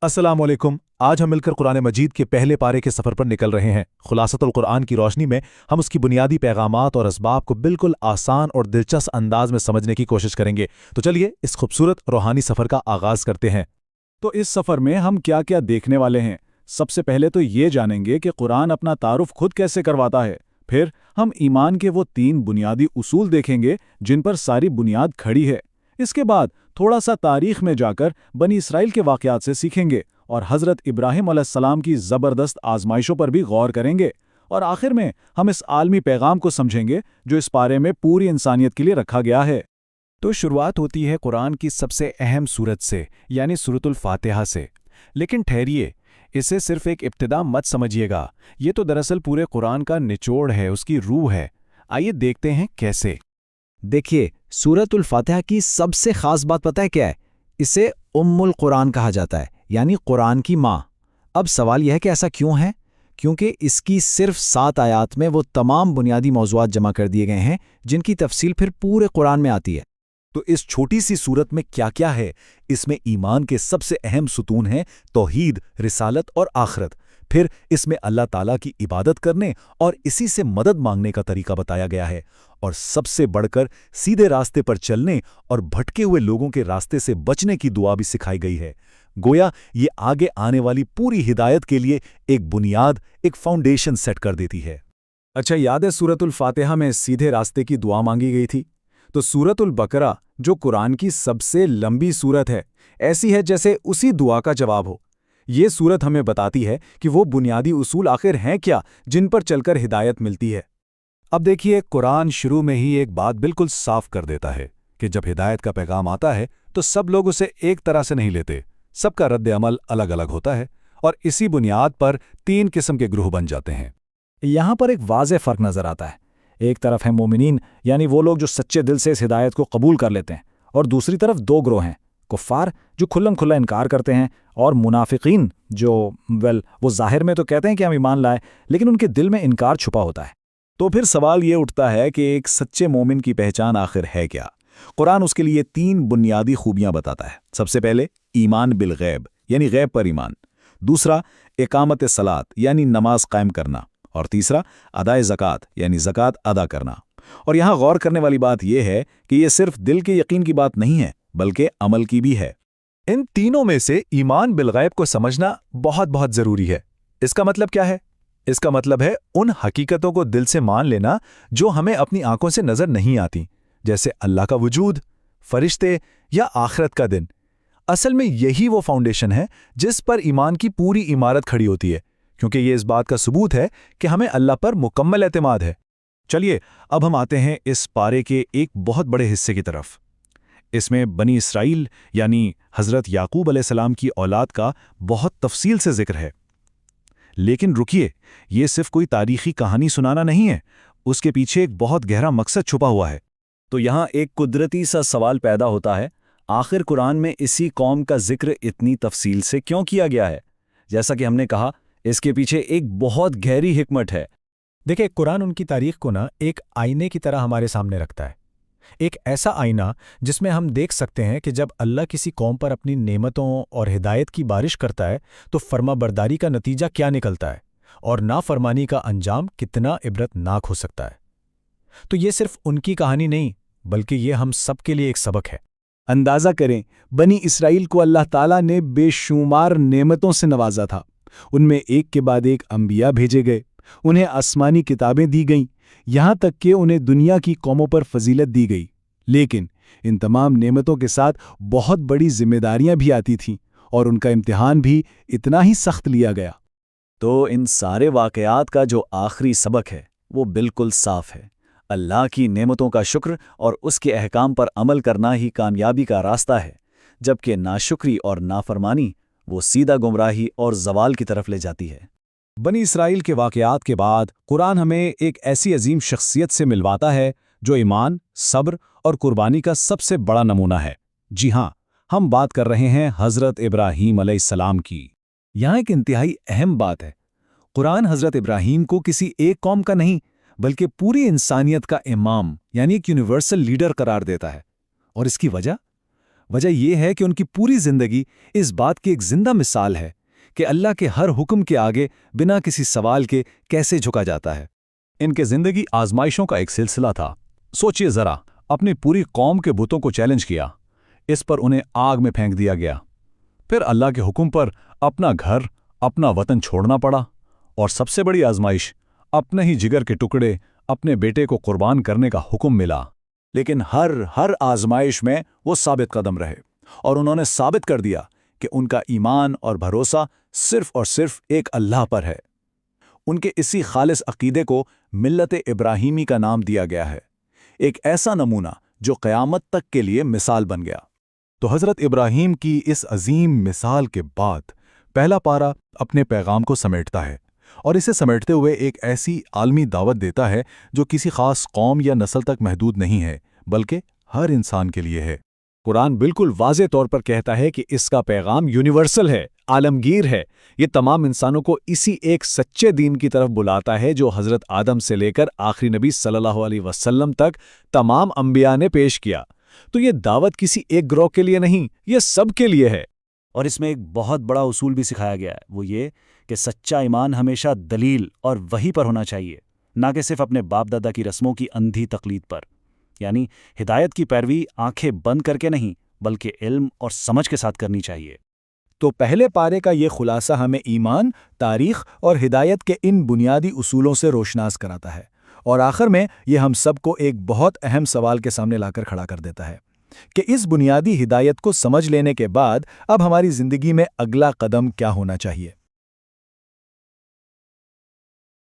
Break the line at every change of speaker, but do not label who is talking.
अस्सलाम वालेकुम। आज हम मिलकर कुरान मजीद के पहले पारे के सफ़र पर निकल रहे हैं। खुलासतुल कुरान की रोशनी में हम उसकी बुनियादी पैगामात और असबाब को बिल्कुल आसान और दिलचस्प अंदाज में समझने की कोशिश करेंगे। तो चलिए इस खूबसूरत रूहानी सफ़र का आगाज़ करते हैं।
तो इस सफ़र में हम क्या क्या देखने वाले हैं? सबसे पहले तो ये जानेंगे कि कुरान अपना तारुफ खुद कैसे करवाता है। फिर हम ईमान के वो 3 बुनियादी उसूल देखेंगे जिन पर सारी बुनियाद खड़ी है। इसके बाद थोड़ा सा तारीख में जाकर बनी इसराइल के वाक़यात से सीखेंगे और हज़रत इब्राहिम अलैहिस्सलाम की ज़बरदस्त आजमाइशों पर भी गौर करेंगे। और आखिर में हम इस आलमी पैगाम को समझेंगे जो इस पारे में पूरी इंसानियत के लिए रखा गया है।
तो शुरुआत होती है कुरान की सबसे अहम सूरत से, यानी सूरतुल फातिहा से। लेकिन ठहरिए, इसे सिर्फ एक इब्तिदा मत समझिएगा। ये तो दरअसल पूरे कुरान का निचोड़ है, उसकी रूह है। आइए देखते हैं कैसे।
देखिए, सूरतुल फातिहा की सबसे खास बात पता है क्या है? इसे उम्मुल कुरान कहा जाता है, यानी कुरान की माँ। अब सवाल यह है कि ऐसा क्यों है? क्योंकि इसकी सिर्फ 7 आयात में वो तमाम बुनियादी मौज़ूआत जमा कर दिए गए हैं जिनकी तफसील फिर पूरे कुरान में आती है।
तो इस छोटी सी सूरत में क्या क्या है? इसमें ईमान के सबसे अहम सुतून हैं तौहीद, रिसालत और आखरत। फिर इसमें अल्लाह ताला की इबादत करने और इसी से मदद मांगने का तरीका बताया गया है। और सबसे बढ़कर सीधे रास्ते पर चलने और भटके हुए लोगों के रास्ते से बचने की दुआ भी सिखाई गई है। गोया ये आगे आने वाली पूरी हिदायत के लिए एक बुनियाद, एक फाउंडेशन सेट कर देती है।
अच्छा, याद है सूरतुल फातिहा में सीधे रास्ते की दुआ मांगी गई थी? तो सूरतुल बकरा, जो कुरान की सबसे लंबी सूरत है, ऐसी है जैसे उसी दुआ का जवाब हो। ये सूरत हमें बताती है कि वो बुनियादी उसूल आखिर हैं क्या जिन पर चलकर हिदायत मिलती है।
अब देखिए, कुरान शुरू में ही एक बात बिल्कुल साफ कर देता है कि जब हिदायत का पैगाम आता है तो सब लोग उसे एक तरह से नहीं लेते। सबका रद्द अमल अलग अलग होता है और इसी बुनियाद पर 3 किस्म के ग्रुह बन जाते हैं।
यहाँ पर एक वाज़ेह फ़र्क नज़र आता है। एक तरफ है मोमिनीन, यानी वो लोग जो सच्चे दिल से इस हिदायत को कबूल कर लेते हैं, और दूसरी तरफ 2 ग्रोह हैं, कुफ़ार जो खुल्लम खुल्ला इनकार करते हैं, और मुनाफिकीन जो वो ज़ाहिर में तो कहते हैं कि हम ईमान लाए, लेकिन उनके दिल में इनकार छुपा होता है। तो फिर सवाल ये उठता है कि एक सच्चे मोमिन की पहचान आखिर है क्या? कुरान उसके लिए 3 बुनियादी खूबियां बताता है। सबसे पहले ईमान बिल गैब, यानी गैब पर ईमान। दूसरा इकामत सलात, यानी नमाज कायम करना। और तीसरा अदाए ज़कात, यानी ज़कात अदा करना। और यहाँ गौर करने वाली बात यह है कि यह सिर्फ दिल के यकीन की बात नहीं है, बल्कि अमल की भी है।
इन तीनों में से ईमान बिल गैब को समझना बहुत बहुत जरूरी है। इसका मतलब क्या है? इसका मतलब है उन हकीकतों को दिल से मान लेना जो हमें अपनी आंखों से नजर नहीं आती, जैसे अल्लाह का वजूद, फरिश्ते या आखिरत का दिन। असल में यही वो फाउंडेशन है जिस पर ईमान की पूरी इमारत खड़ी होती है, क्योंकि ये इस बात का सबूत है कि हमें अल्लाह पर मुकम्मल एतमाद है। चलिए अब हम आते हैं इस पारे के एक बहुत बड़े हिस्से की तरफ। इसमें बनी इसराइल यानी हज़रत याकूब अलैहिस्सलाम की औलाद का बहुत तफसील से जिक्र है। लेकिन रुकिए, ये सिर्फ कोई तारीखी कहानी सुनाना नहीं है, उसके पीछे एक बहुत गहरा मकसद छुपा हुआ है।
तो यहाँ एक कुदरती सा सवाल पैदा होता है, आखिर कुरान में इसी कौम का जिक्र इतनी तफसील से क्यों किया गया है? जैसा कि हमने कहा, इसके पीछे एक बहुत गहरी हिकमत है।
देखिए, कुरान उनकी तारीख को एक आईने की तरह हमारे सामने रखता है। एक ऐसा आईना जिसमें हम देख सकते हैं कि जब अल्लाह किसी कौम पर अपनी नेमतों और हिदायत की बारिश करता है तो फर्माबरदारी का नतीजा क्या निकलता है और नाफरमानी का अंजाम कितना इबरतनाक हो सकता है। तो ये सिर्फ उनकी कहानी नहीं, बल्कि ये हम सब के लिए एक सबक है।
अंदाज़ा करें, बनी इसराइल को अल्लाह ताला ने बेशुमार नेमतों से नवाजा था। उनमें एक के बाद एक अंबिया भेजे गए, उन्हें आसमानी किताबें दी गईं, यहाँ तक कि उन्हें दुनिया की कौमों पर फजीलत दी गई। लेकिन इन तमाम नेमतों के साथ बहुत बड़ी जिम्मेदारियां भी आती थीं और उनका इम्तिहान भी इतना ही सख्त लिया गया। तो इन सारे वाक़यात का जो आखिरी सबक है वो बिल्कुल साफ है। अल्लाह की नेमतों का शुक्र और उसके अहकाम पर अमल करना ही कामयाबी का रास्ता है, जबकि नाशुक्री और नाफरमानी वो सीधा गुमराही और ज़वाल की तरफ ले जाती है।
बनी इसराइल के वाक़यात के बाद कुरान हमें एक ऐसी अजीम शख्सियत से मिलवाता है जो ईमान, सब्र और कुर्बानी का सबसे बड़ा नमूना है। जी हाँ, हम बात कर रहे हैं हज़रत इब्राहीम अलैहिस्सलाम की।
यहाँ एक इंतहाई अहम बात है, कुरान हज़रत इब्राहीम को किसी एक कौम का नहीं बल्कि पूरी इंसानियत का इमाम यानी एक यूनिवर्सल लीडर करार देता है। और इसकी वजह
وجہ یہ ہے کہ ان کی پوری زندگی اس بات کی ایک زندہ مثال ہے کہ اللہ کے ہر حکم کے آگے بنا کسی سوال کے کیسے جھکا جاتا ہے۔
ان کے زندگی آزمائشوں کا ایک سلسلہ تھا۔ سوچئے ذرا، اپنی پوری قوم کے بتوں کو چیلنج کیا، اس پر انہیں آگ میں پھینک دیا گیا، پھر اللہ کے حکم پر اپنا گھر، اپنا وطن چھوڑنا پڑا، اور سب سے بڑی آزمائش، اپنے ہی جگر کے ٹکڑے، اپنے بیٹے کو قربان کرنے کا حکم ملا۔
لیکن ہر آزمائش میں وہ ثابت قدم رہے، اور انہوں نے ثابت کر دیا کہ ان کا ایمان اور بھروسہ صرف اور صرف ایک اللہ پر ہے۔ ان کے اسی خالص عقیدے کو ملت ابراہیمی کا نام دیا گیا ہے، ایک ایسا نمونہ جو قیامت تک کے لیے مثال بن گیا۔
تو حضرت ابراہیم کی اس عظیم مثال کے بعد پہلا پارہ اپنے پیغام کو سمیٹتا ہے، اور اسے سمیٹتے ہوئے ایک ایسی عالمی دعوت دیتا ہے جو کسی خاص قوم یا نسل تک محدود نہیں ہے، بلکہ ہر انسان کے لیے ہے۔
قرآن بالکل واضح طور پر کہتا ہے کہ اس کا پیغام یونیورسل ہے، عالمگیر ہے۔ یہ تمام انسانوں کو اسی ایک سچے دین کی طرف بلاتا ہے جو حضرت آدم سے لے کر آخری نبی صلی اللہ علیہ وسلم تک تمام انبیاء نے پیش کیا۔ تو یہ دعوت کسی ایک گروہ کے لیے نہیں، یہ سب کے لیے ہے۔
اور اس میں ایک بہت بڑا اصول بھی سکھایا گیا ہے، وہ یہ کہ سچا ایمان ہمیشہ دلیل اور وحی پر ہونا چاہیے، نہ کہ صرف اپنے باپ دادا کی رسموں کی اندھی تقلید پر۔ یعنی ہدایت کی پیروی آنکھیں بند کر کے نہیں، بلکہ علم اور سمجھ کے ساتھ کرنی چاہیے۔
تو پہلے پارے کا یہ خلاصہ ہمیں ایمان، تاریخ اور ہدایت کے ان بنیادی اصولوں سے روشناس کراتا ہے، اور آخر میں یہ ہم سب کو ایک بہت اہم سوال کے سامنے لا کر کھڑا کر دیتا ہے کہ اس بنیادی ہدایت کو سمجھ لینے کے بعد اب ہماری زندگی میں اگلا قدم کیا ہونا چاہیے۔